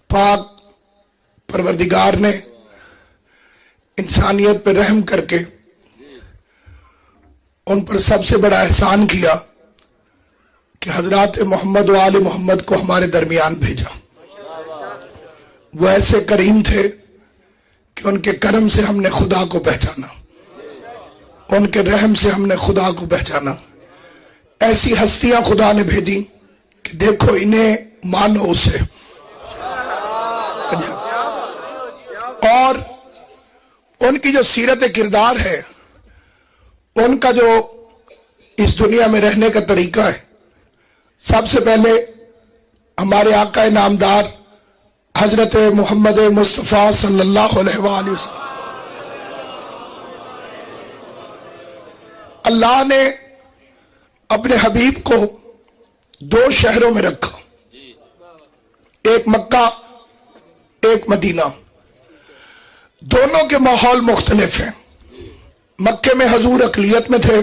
पाक परवरदिगार ने इंसानियत पर रहम करके उन पर सबसे बड़ा एहसान किया कि हजरत मोहम्मद व आले मोहम्मद को हमारे दरमियान भेजा। वो ऐसे करीम थे कि उनके करम से हमने खुदा को पहचाना, उनके रहम से हमने खुदा को पहचाना। ऐसी हस्तियां खुदा ने भेजी कि देखो इन्हें मानो उसे। और उनकी जो सीरत किरदार है, उनका जो इस दुनिया में रहने का तरीका है, सबसे पहले हमारे आका नामदार हजरत मोहम्मद मुस्तफ़ा सल्लल्लाहु अलैहि वसल्लम, अल्लाह ने अपने हबीब को दो शहरों में रखा, एक मक्का एक मदीना। दोनों के माहौल मुख्तलिफ हैं। मक्के में हजूर अकलियत में थे,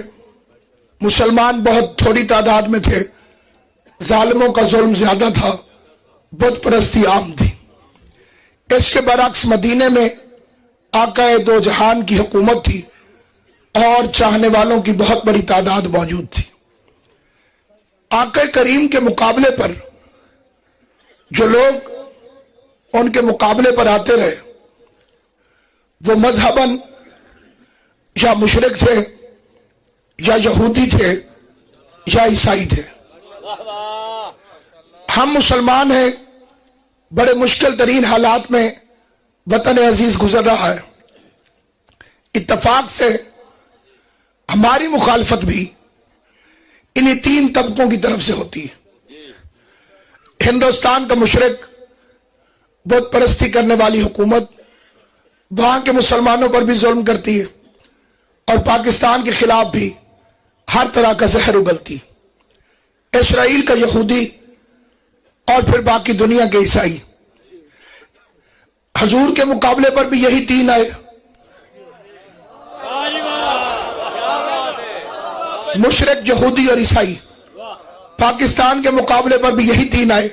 मुसलमान बहुत थोड़ी तादाद में थे, जालिमों का जुल्म ज्यादा था, बुत परस्ती आम थी। इसके बरअक्स मदीने में आका दो जहान की हुकूमत थी और चाहने वालों की बहुत बड़ी तादाद मौजूद थी। आका करीम के मुकाबले पर जो लोग उनके मुकाबले पर आते रहे, वो मजहबन या मुशरिक थे, या यहूदी थे, या ईसाई थे। हम मुसलमान हैं, बड़े मुश्किल तरीन हालात में वतन अजीज गुजर रहा है। इत्तफाक से हमारी मुखालफत भी इन्हीं तीन तबकों की तरफ से होती है। हिंदुस्तान का मुशरिक, बुत परस्ती करने वाली हुकूमत वहां के मुसलमानों पर भी जुल्म करती है, और पाकिस्तान के खिलाफ भी हर तरह का जहर उगलती। इसराइल का यहूदी और फिर बाकी दुनिया के ईसाई। हजूर के मुकाबले पर भी यही तीन आए, मुशरिक, यहूदी और ईसाई। पाकिस्तान के मुकाबले पर भी यही तीन आए।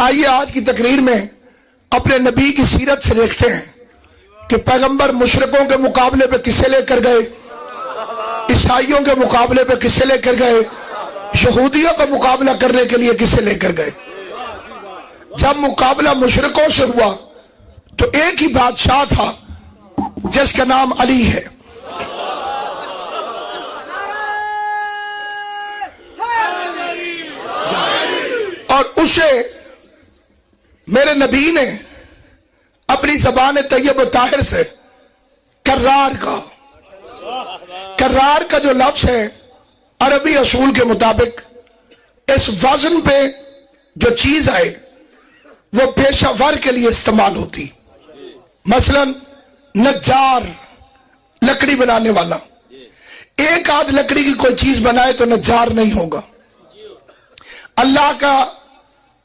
आइए आज की तकरीर में अपने नबी की सीरत से देखते हैं कि पैगंबर मुशरिकों के मुकाबले पे किसे लेकर गए, ईसाइयों के मुकाबले पे किसे लेकर गए, यहूदियों का मुकाबला करने के लिए किसे लेकर गए। जब मुकाबला मुशरिकों से हुआ तो एक ही बादशाह था जिसका नाम अली है। और उसे मेरे नबी ने अपनी ज़बान तैयब व ताहिर से कर्रार का जो लफ्ज है अरबी असूल के मुताबिक, इस वजन पे जो चीज आए वो पेशावर के लिए इस्तेमाल होती। मसलन नज्जार, लकड़ी बनाने वाला, एक आध लकड़ी की कोई चीज बनाए तो नज्जार नहीं होगा। अल्लाह का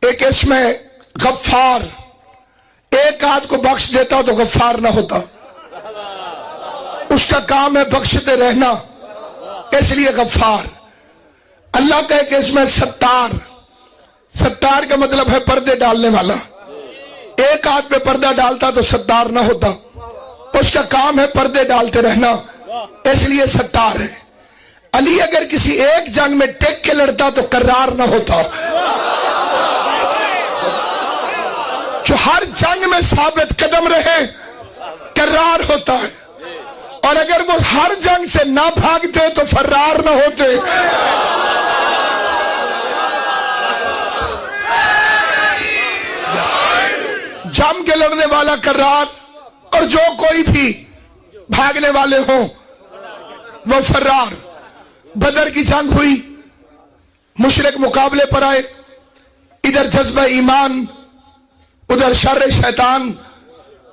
एक इसम है गफ्फार, एक आध को बख्श देता तो गफ्फार ना होता। उसका काम है बख्शते रहना, इसलिए गफ्फार। अल्लाह का एक इसम है सत्तार, सत्तार का मतलब है पर्दे डालने वाला। एक आध पे पर्दा डालता तो सत्तार ना होता, उसका काम है पर्दे डालते रहना, इसलिए सत्तार है। अली अगर किसी एक जंग में टेक के लड़ता तो कर्रार ना होता, जो हर जंग में साबित कदम रहे कर्रार होता है। और अगर वो हर जंग से ना भागते तो फर्रार ना होते। जम के लड़ने वाला कर्रार, और जो कोई भी भागने वाले हो वो फर्रार। बदर की जंग हुई, मुशरिक मुकाबले पर आए, इधर जज्बा ईमान, उधर शर्र शैतान,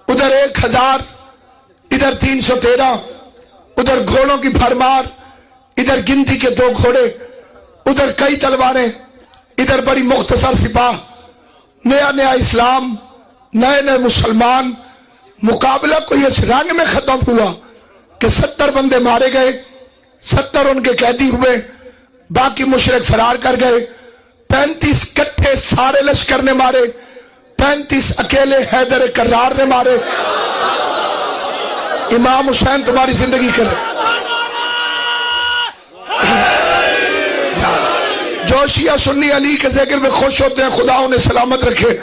उधर 1000, इधर 313, उधर घोड़ों की भरमार, इधर गिनती के 2 घोड़े, उधर कई तलवारें, इधर बड़ी मुख्तसर सिपाह। नया नया इस्लाम, नए नए मुसलमान। मुकाबला कोई इस रंग में खत्म हुआ कि 70 बंदे मारे गए, 70 उनके कैदी हुए, बाकी मुशरिक फरार कर गए। 35 कट्ठे सारे लश्कर ने मारे, 35 اکیلے حیدر کرار نے مارے. امام حسین تمہاری زندگی کرے. جو شیعہ سنی علی کے ذکر میں خوش ہوتے ہیں خدا انہیں سلامت رکھے.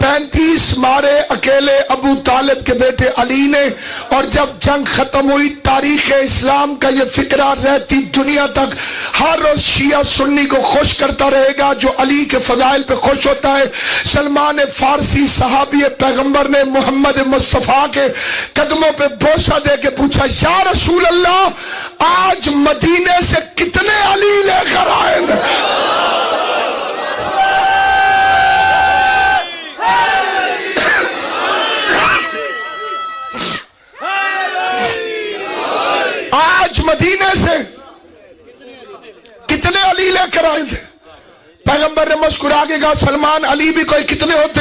35 مارے اکیلے ابو طالب کے بیٹے علی نے. اور جب جنگ ختم ہوئی تاریخ اسلام کا یہ فکرہ رہتی دنیا تک ہر روز شیعہ سنی کو خوش کرتا رہے گا جو علی کے فضائل پہ خوش ہوتا ہے. سلمان فارسی صحابی پیغمبر نے محمد مصطفیٰ کے قدموں پہ بوسہ دے کے پوچھا یا رسول اللہ آج مدینے سے کتنے علی لے کر آئے ہیں؟ مدینے سے کتنے علی لے کر آئے تھے؟ پیغمبر نے مسکرا کے کہا سلمان علی بھی کوئی کتنے ہوتے؟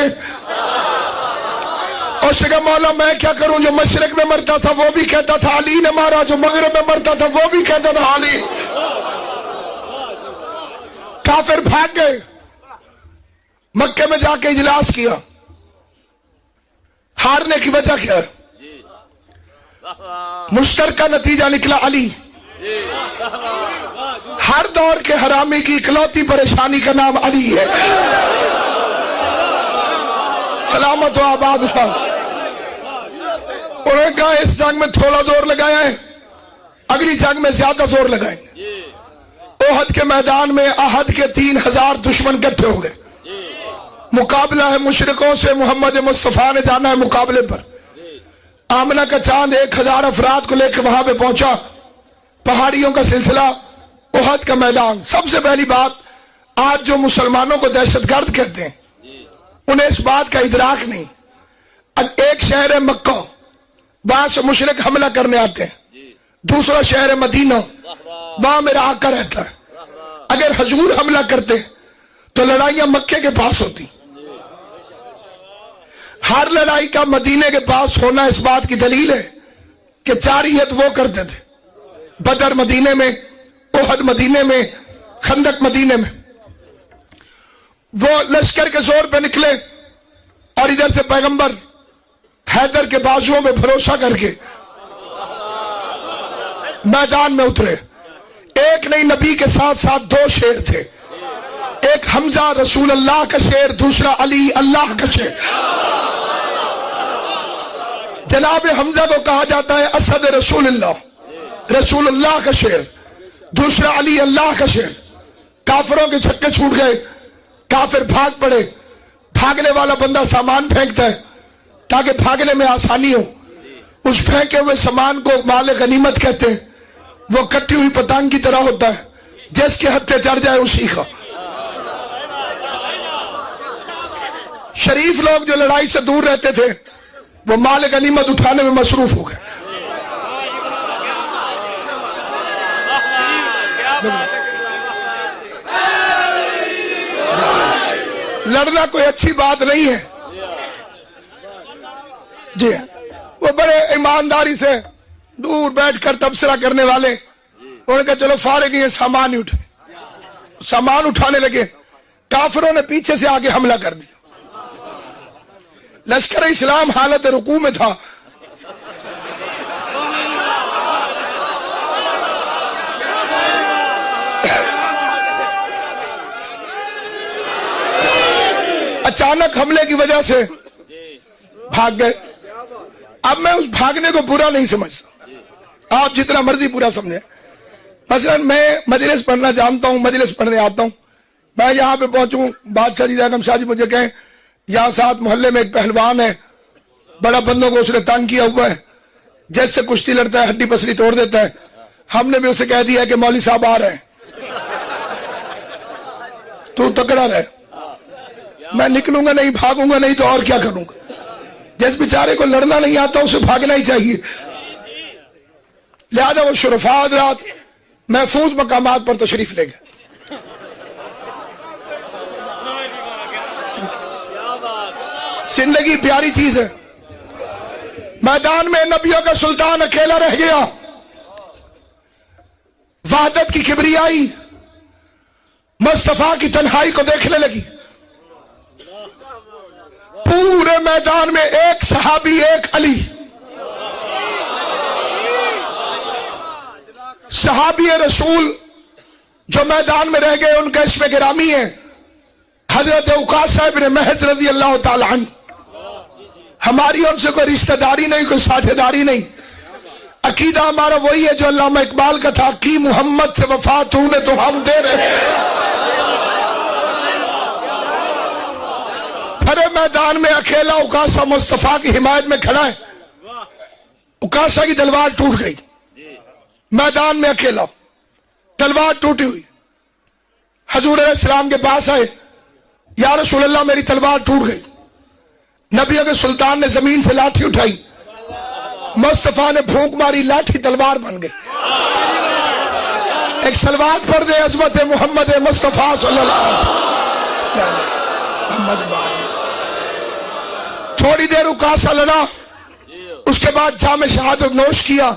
اور سے کہا مولا میں کیا کروں، جو مشرق میں مرتا تھا وہ بھی کہتا تھا علی نے مارا، جو مغرب میں مرتا تھا وہ بھی کہتا تھا علی. کافر بھاگ گئے. مکے میں جا کے اجلاس کیا. ہارنے کی وجہ کیا ہے؟ مشترکہ نتیجہ نکلا علی. ہر دور کے حرامی کی اکلوتی پریشانی کا نام علی ہے. سلامت و آباد. انہوں نے کہا اس جنگ میں تھوڑا زور لگایا ہے، اگلی جنگ میں زیادہ زور لگائیں. احد کے میدان میں احد کے 3000 دشمن کٹھے ہو گئے. مقابلہ ہے مشرکوں سے. محمد مصطفیٰ نے جانا ہے مقابلے پر. آمنہ کا چاند 1000 افراد کو لے کے وہاں پہ پہنچا. پہاڑیوں کا سلسلہ، احد کا میدان. سب سے پہلی بات، آج جو مسلمانوں کو دہشت گرد کہتے ہیں انہیں اس بات کا ادراک نہیں. ایک شہر ہے مکہ، وہاں سے مشرک حملہ کرنے آتے ہیں. دوسرا شہر ہے مدینہ، وہاں میرا آقا رہتا ہے. اگر حضور حملہ کرتے تو لڑائیاں مکے کے پاس ہوتی. ہر لڑائی کا مدینے کے پاس ہونا اس بات کی دلیل ہے کہ جارحیت وہ کرتے تھے. بدر مدینے میں، احد مدینے میں، خندق مدینے میں. وہ لشکر کے زور پہ نکلے اور ادھر سے پیغمبر حیدر کے بازوؤں میں بھروسہ کر کے میدان میں اترے. ایک نہیں، نبی کے ساتھ ساتھ 2 شیر تھے. ایک حمزہ رسول اللہ کا شیر، دوسرا علی اللہ کا شیر. جناب حمزہ کو کہا جاتا ہے اسد رسول اللہ، رسول اللہ کا شیر. دوسرا علی اللہ کا شیر. کافروں کے چھکے چھوٹ گئے. کافر بھاگ پڑے. بھاگنے والا بندہ سامان پھینکتا ہے تاکہ بھاگنے میں آسانی ہو. اس پھینکے ہوئے سامان کو مال غنیمت کہتے ہیں. وہ کٹی ہوئی پتنگ کی طرح ہوتا ہے، جس کے ہتھے چڑھ جائے اسی کا. شریف لوگ جو لڑائی سے دور رہتے تھے وہ مال غنیمت اٹھانے میں مصروف ہو گئے. لڑنا کوئی اچھی بات نہیں ہے. جی وہ بڑے ایمانداری سے دور بیٹھ کر تبصرہ کرنے والے، انہوں نے کہا چلو فارغ ہیں، سامان ہی اٹھائیں. سامان اٹھانے لگے. کافروں نے پیچھے سے آگے حملہ کر دیا. لشکر اسلام حالت رکوع میں تھا. اچانک حملے کی وجہ سے بھاگ گئے. اب میں اس بھاگنے کو برا نہیں سمجھتا، آپ جتنا مرضی برا سمجھیں. مثلا میں مجلس پڑھنا جانتا ہوں، مجلس پڑھنے آتا ہوں. میں یہاں پہ پہنچوں، بادشاہ جی اعظم شاہ جی مجھے کہیں یہاں ساتھ محلے میں ایک پہلوان ہے، بڑا بندوں کو اس نے تنگ کیا ہوا ہے، جیسے کشتی لڑتا ہے ہڈی پسلی توڑ دیتا ہے. ہم نے بھی اسے کہہ دیا کہ مولوی صاحب آ رہے ہیں، تو تکڑا رہے. میں نکلوں گا نہیں، بھاگوں گا نہیں تو اور کیا کروں گا. جس بیچارے کو لڑنا نہیں آتا اسے بھاگنا ہی چاہیے. لہذا وہ شرفاء حضرات محفوظ مقامات پر تشریف لے گئے. زندگی پیاری چیز ہے. میدان میں نبیوں کا سلطان اکیلا رہ گیا. وحدت کی کبریائی مصطفیٰ کی تنہائی کو دیکھنے لگی. پورے میدان میں ایک صحابی، ایک علی، صحابی رسول جو میدان میں رہ گئے ان کا اسم گرامی ہے حضرت عکاشہ ابن محض رضی اللہ تعالی عنہ. ہماری ان سے کوئی رشتہ داری نہیں، کوئی ساجھے داری نہیں. عقیدہ ہمارا وہی ہے جو علامہ اقبال کا تھا، کی محمد سے وفا تو نے تو ہم دے رہے ہیں. بھرے میدان میں اکیلا عکاشہ مصطفیٰ کی حمایت میں کھڑا ہے. عکاشہ کی تلوار ٹوٹ گئی، میدان میں اکیلا، تلوار ٹوٹی ہوئی. حضور علیہ السلام کے پاس آئے، یا رسول اللہ میری تلوار ٹوٹ گئی. نبی کے سلطان نے زمین سے لاٹھی اٹھائی، مصطفیٰ نے پھونک ماری، لاٹھی تلوار بن گئی. ایک سلوات پڑھ دے عظمت محمد مصطفیٰ صلی اللہ علیہ وسلم. تھوڑی دیر عکاشہ لڑا، اس کے بعد جام شہادت نوش کیا.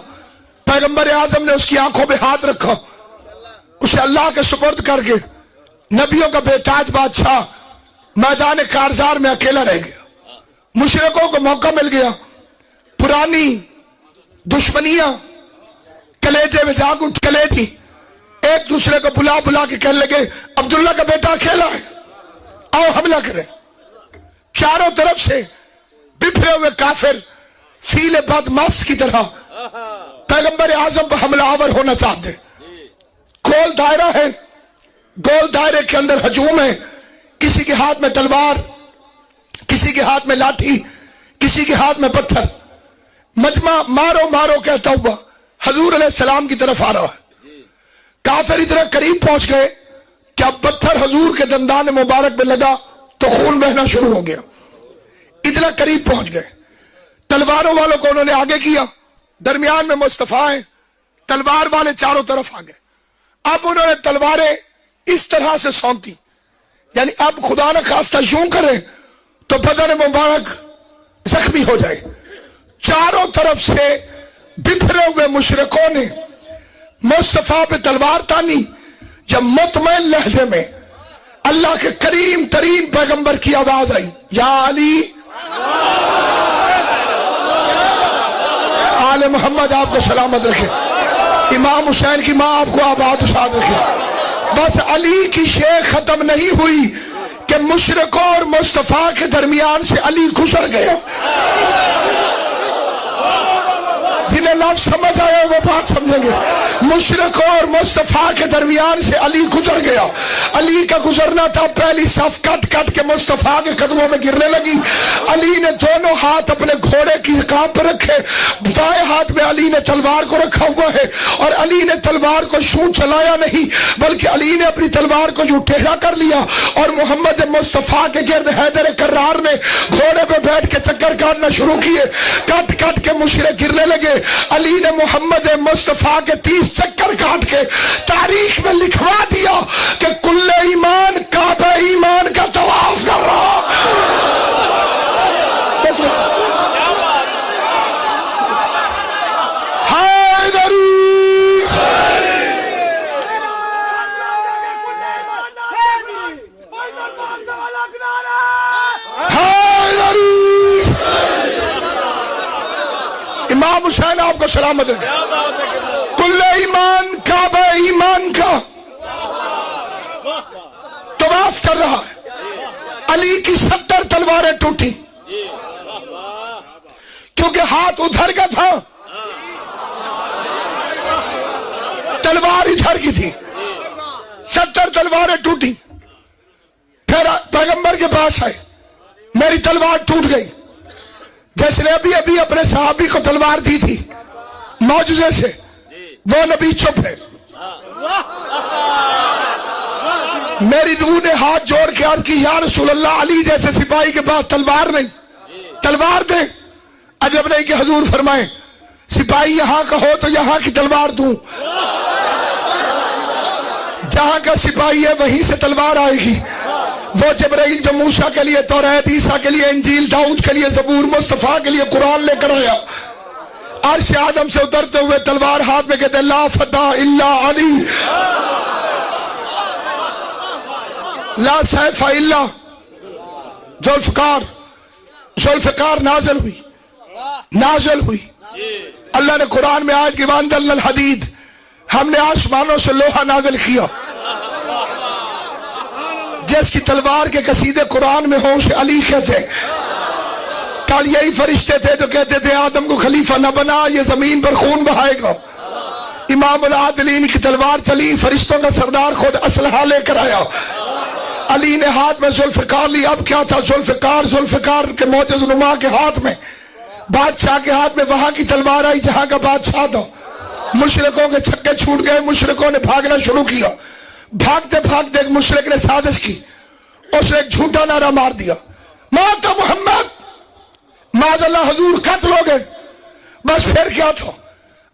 پیغمبر اعظم نے اس کی آنکھوں پہ ہاتھ رکھا، اسے اللہ کے سپرد کر کے نبیوں کا بے تاج بادشاہ میدان کارزار میں اکیلا رہ گیا. مشرکوں کو موقع مل گیا، پرانی دشمنیاں کلیجے میں جاگ اٹھ کلیجی، ایک دوسرے کو بلا بلا کے کہنے لگے عبداللہ کا بیٹا اکیلا ہے، آؤ حملہ کریں. چاروں طرف سے بکھرے ہوئے کافر فیل بدماش کی طرح پیغمبر اعظم پر حملہ آور ہونا چاہتے. گول دائرہ ہے، گول دائرے کے اندر ہجوم ہے. کسی کے ہاتھ میں تلوار، کسی کے ہاتھ میں لاٹھی، کسی کے ہاتھ میں پتھر. مجمع مارو مارو کہتا ہوا حضور علیہ السلام کی طرف آ رہا ہے. کافر اتنا قریب پہنچ گئے کہ اب پتھر حضور کے دندان مبارک میں لگا تو خون بہنا شروع ہو گیا. اتنا قریب پہنچ گئے. تلواروں والوں کو انہوں نے آگے کیا، درمیان میں مصطفیٰ ہیں، تلوار والے چاروں طرف آ گئے. اب انہوں نے تلواریں اس طرح سے سونتی، یعنی اب خدا نہ خواستہ یوں کرے تو بدن مبارک زخمی ہو جائے. چاروں طرف سے بکھرے ہوئے مشرکوں نے مصطفیٰ پہ تلوار تانی. جب مطمئن لہجے میں اللہ کے کریم ترین پیغمبر کی آواز آئی، یا علی، آل محمد آپ کو سلامت رکھے، امام حسین کی ماں آپ کو آباد شاد رکھے. بس علی کی شیخ ختم نہیں ہوئی کہ مشرکوں اور مصطفیٰ کے درمیان سے علی گزر گیا. جنہیں لفظ سمجھ آئے وہ بات سمجھیں گے. مشرکوں اور مصطفیٰ کے درمیان سے علی گزر گیا. علی کا گزرنا تھا، پہلی صف کٹ کٹ کے مصطفیٰ کے قدموں میں گرنے لگی. علی نے دونوں ہاتھ اپنے گھوڑے کی رکاب پر رکھے، دائیں ہاتھ میں علی نے تلوار کو رکھا ہوا ہے، اور علی نے تلوار کو یوں چلایا نہیں بلکہ علی نے اپنی تلوار کو یوں ٹیڑھا کر لیا، اور محمد مصطفیٰ کے گرد حیدر کرار نے گھوڑے پہ بیٹھ کے چکر کاٹنا شروع کیے. کٹ کٹ کے مشرک گرنے لگے. علی نے محمد مصطفیٰ کے 30 چکر کاٹ کے تاریخ میں لکھوا دیا کہ کل ایمان کعبہ ایمان کا طواف کر رہا. امام حسین آپ کو سلامت ہے. کل ایمان کعبہ ایمان کا طواف کر رہا ہے. علی کی 70 تلواریں ٹوٹی کیونکہ ہاتھ ادھر کا تھا، تلوار ادھر کی تھی. 70 تلواریں ٹوٹی. پھر پیغمبر کے پاس آئے، میری تلوار ٹوٹ گئی. جس نے ابھی اپنے صحابی کو تلوار دی تھی معجزے سے، وہ نبی چپ ہے. میری روح نے ہاتھ جوڑ کے عرض کی، یا رسول اللہ، علی جیسے سپاہی کے پاس تلوار نہیں، تلوار دے. عجب نہیں کہ حضور فرمائیں سپاہی یہاں کا ہو تو یہاں کی تلوار دوں، جہاں کا سپاہی ہے وہیں سے تلوار آئے گی. وہ جبرائیل جو موسیٰ کے لیے توریت، عیسیٰ کے لیے انجیل، داؤد کے لیے زبور، مصطفیٰ کے لیے قرآن لے کر آیا، عرش آدم سے اترتے ہوئے تلوار ہاتھ میں کہتے لا فتح الا علی، لا سیف الا ذوالفقار. ज़ुल्फ़िकार नाज़िल हुई। अल्लाह ने कुरान में आज की वांदल हदीद, हमने आसमानों से लोहा नाज़िल किया। जिसकी तलवार के कसीदे कुरान में हो उसे अली कहते हैं। कल यही फरिश्ते थे जो कहते थे आदम को खलीफा न बना, ये जमीन पर खून बहाएगा। इमाम अल-आदिलीन की तलवार चली, फरिश्तों का सरदार खुद असलहा लेकर आया। अली ने हाथ में ज़ुल्फ़िकार लिया। अब क्या था? ज़ुल्फ़िकार के मोअज़्ज़ज़ नुमा के हाथ में, बादशाह के हाथ में वहां की तलवार आई जहां का बादशाह था। मुशरिकों के छक्के छूट गए, मुशरिकों ने भागना शुरू किया। भागते भागते एक मुशरिक ने साजिश की, उसने एक झूठा नारा मार दिया, माता मोहम्मद, माज़अल्लाह हुजूर कत्ल हो गए। बस फिर क्या था?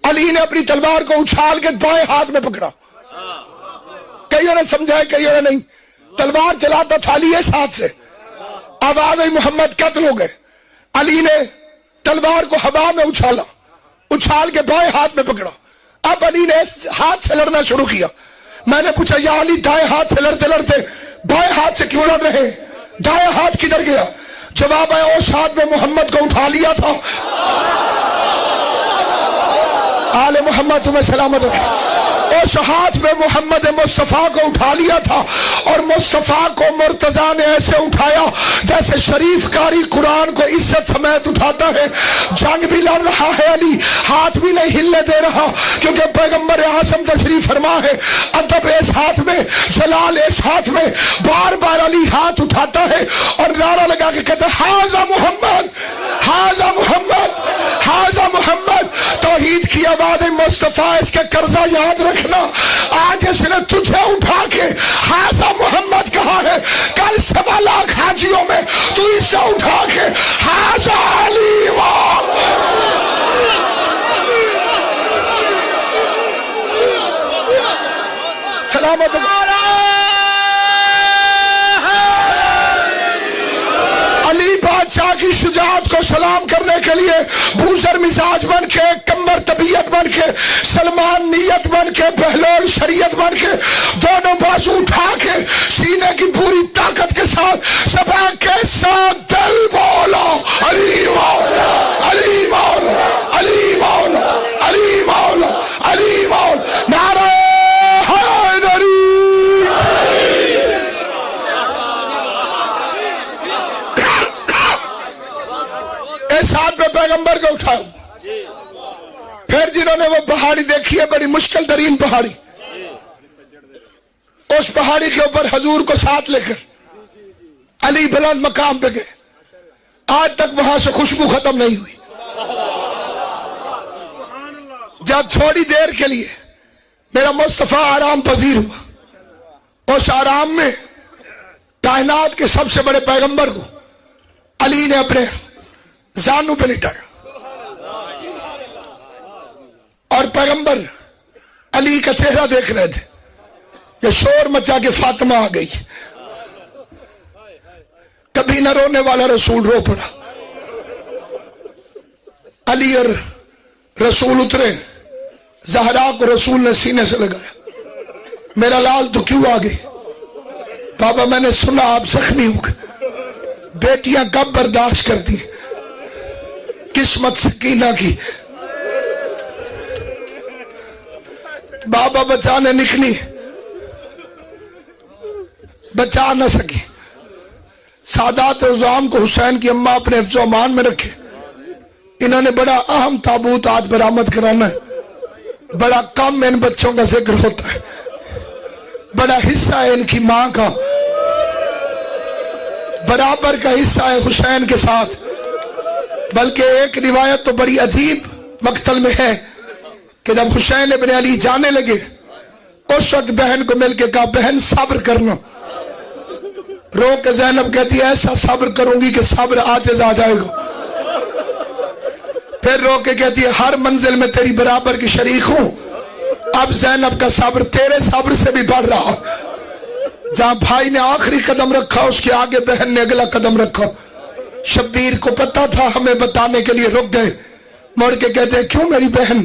अली ने अपनी तलवार को उछाल के दाएं हाथ में पकड़ा। कईयों ने समझा, कईयों ने नहीं। तलवार चलाता था अली इस हाथ से, आवाज आई मोहम्मद कत्ल हो गए। अली ने तलवार को हवा में उछाला, उछाल के बाएं हाथ में पकड़ा। अब अली ने इस हाथ से लड़ना शुरू किया। मैंने पूछा, या अली दाएं हाथ से लड़ते लड़ते बाएं हाथ से क्यों लड़ रहे? दाएं हाथ किधर गया? जवाब आया, उस हाथ में मोहम्मद को उठा लिया था। आले मोहम्मद तुम्हें सलामत रहे। उस हाथ में मोहम्मद मुस्तफा को उठा लिया था और मुस्तफा को मुर्तजा ने ऐसे उठाया जैसे शरीफ कारी कुरान को इज्जत समेत उठाता है। जंग भी लड़ रहा है अली, हाथ भी नहीं हिलने दे रहा, क्योंकि पैगंबर आज़म तशरीफ फरमा है। अदब इस हाथ में, जलाल इस हाथ में। बार बार अली हाथ उठाता है और नारा लगा के कहता है, हाजा मोहम्मद, हाजा मोहम्मद, हाजा मोहम्मद। तौहीद की आवाज मुस्तफा, इसके कर्जा याद रखना। आज इसने तुझे उठा के हाजा मोहम्मद कहा है, कल 1.25 लाख हाजियों में तू इसे उठा के हाजा अली सलामत। अली बादशाह की शुजाअत को सलाम करने के लिए बूजर मिजाज बन के, कम्बर तबीयत बन के, सलमान नीयत बन के, बहलोल शरीयत बन के, दोनों बाजू उठा के सीने की पूरी ताकत के साथ सभा के साथ दिल बोलो, अली मौला, अली मौला, अली मौला, अली मौला, अली मौला। नारा हैदरी। साथ में पैगंबर को उठाओ। फिर जिन्होंने वो पहाड़ी देखी है, बड़ी मुश्किल तरीन पहाड़ी, उस पहाड़ी के ऊपर हजूर को साथ लेकर अली बुलंद मकाम पे गए। आज तक वहां से खुशबू खत्म नहीं हुई। जब थोड़ी देर के लिए मेरा मुस्तफा आराम पजीर हुआ, उस आराम में कायनात के सबसे बड़े पैगंबर को अली ने अपने जानू पे लिटाया और पैगंबर अली का चेहरा देख रहे थे। ये शोर मचा के फातिमा आ गई। कभी न रोने वाला रसूल रो पड़ा। अली और रसूल उतरे, ज़हरा को रसूल ने सीने से लगाया। मेरा लाल तो क्यों आ गई? बाबा मैंने सुना आप जख्मी हो गए। बेटियां कब बर्दाश्त करती, किस्मत सकीना की। बाबा बचाने निकली, बचा न सकी। सादात उज़ाम को हुसैन की अम्मा अपने हिफ्ज़ अमान में रखे। इन्होंने बड़ा अहम ताबूत आज बरामद कराना है। बड़ा कम इन बच्चों का जिक्र होता है, बड़ा हिस्सा है इनकी मां का, बराबर का हिस्सा है हुसैन के साथ। बल्कि एक रिवायत तो बड़ी अजीब मक्तल में है कि जब हुसैन इब्न अली जाने लगे, उस वक्त बहन को मिलकर कहा, बहन सब्र करना। रो के ज़ैनब कहती है, ऐसा सब्र करूंगी कि सब्र आजिज़ आ जाएगा। फिर रो के कहती है, हर मंजिल में तेरी बराबर की शरीक हूं। अब ज़ैनब का सब्र तेरे सब्र से भी बढ़ रहा। जहां भाई ने आखिरी कदम रखा, उसके आगे बहन ने अगला कदम रखा। शब्बीर को पता था, हमें बताने के लिए रुक गए। मुड़ के कहते हैं, क्यों मेरी बहन,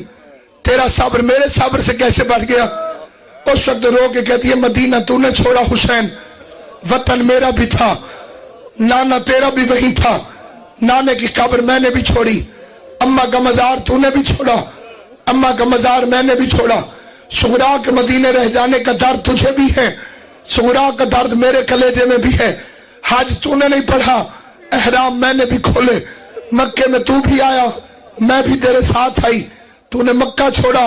तेरा सब्र मेरे सब्र से कैसे बढ़ गया? उस वक्त रो के कहती है, मदीना तूने छोड़ा हुसैन, वतन मेरा भी था, नाना तेरा भी वहीं था, नाने की कब्र मैंने भी छोड़ी, अम्मा का मजार तूने भी छोड़ा, अम्मा का मजार मैंने भी छोड़ा। सुगरा के मदीने रह जाने का दर्द तुझे भी है, सुगरा का दर्द मेरे कलेजे में भी है। हज तूने नहीं पढ़ा, एहराम मैंने भी खोले, मक्के में तू भी आया, मैं भी तेरे साथ आई। तूने मक्का छोड़ा,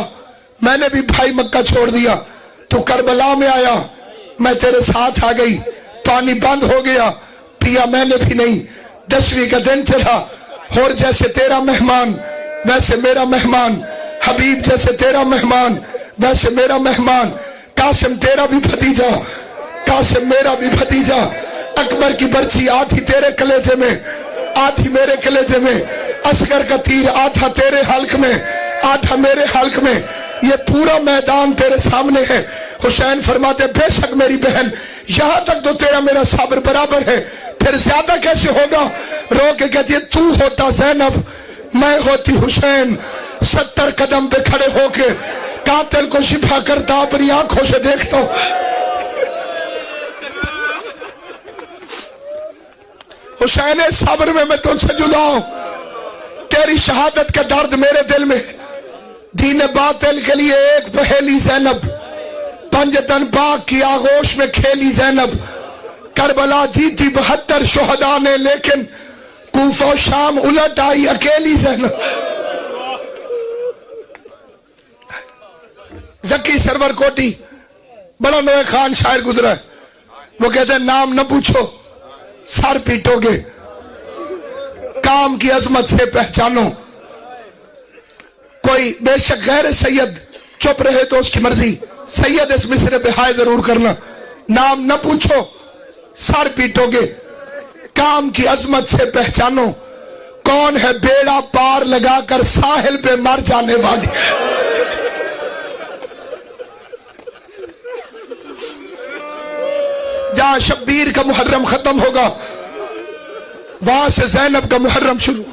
मैंने भी भाई मक्का छोड़ दिया। तू करबला में आया, मैं तेरे साथ आ गई। पानी बंद हो गया, पिया मैंने भी नहीं। 10वीं का दिन चला, और जैसे तेरा मेहमान वैसे मेरा मेहमान, हबीब जैसे तेरा मेहमान वैसे मेरा मेहमान। कासिम तेरा भी भतीजा, कासिम मेरा भी भतीजा। अकबर की बर्छी आधी तेरे कलेजे में, आधी मेरे कलेजे में। असगर का तीर आधा तेरे हल्क में, आधा मेरे हल्क में। ये पूरा मैदान तेरे सामने है। हुसैन फरमाते बेशक मेरी बहन, यहां तक तो तेरा मेरा सब्र बराबर है, फिर ज्यादा कैसे होगा। रो के कहती है तू होता ज़ैनब, मैं होती हुसैन। 70 कदम पे खड़े होके कातिल को शिफा करता, अपनी आंखों से देखता हूं। हुसैन सब्र में मैं तुझसे जुदा हूं, तेरी शहादत का दर्द मेरे दिल में। दीन बातिल के लिए एक पहेली ज़ैनब, पंजतन बाग की आगोश में खेली ज़ैनब। करबला जीती 72 शुहदा ने, लेकिन कूफा शाम उलट आई अकेली ज़ैनब। जकी सरवर कोटी बड़ा नोए खान शायर गुजरा है, वो कहते हैं नाम न पूछो सर पीटोगे, काम की अजमत से पहचानो। कोई बेशक गैर सैयद चुप रहे तो उसकी मर्जी, सैयद इस मिसरे पे हाय जरूर करना। नाम न पूछो सर पीटोगे, काम की अजमत से पहचानो। कौन है बेड़ा पार लगाकर साहिल पे मर जाने वाली। जहां शब्बीर का मुहर्रम खत्म होगा, वहां से ज़ैनब का मुहर्रम शुरू।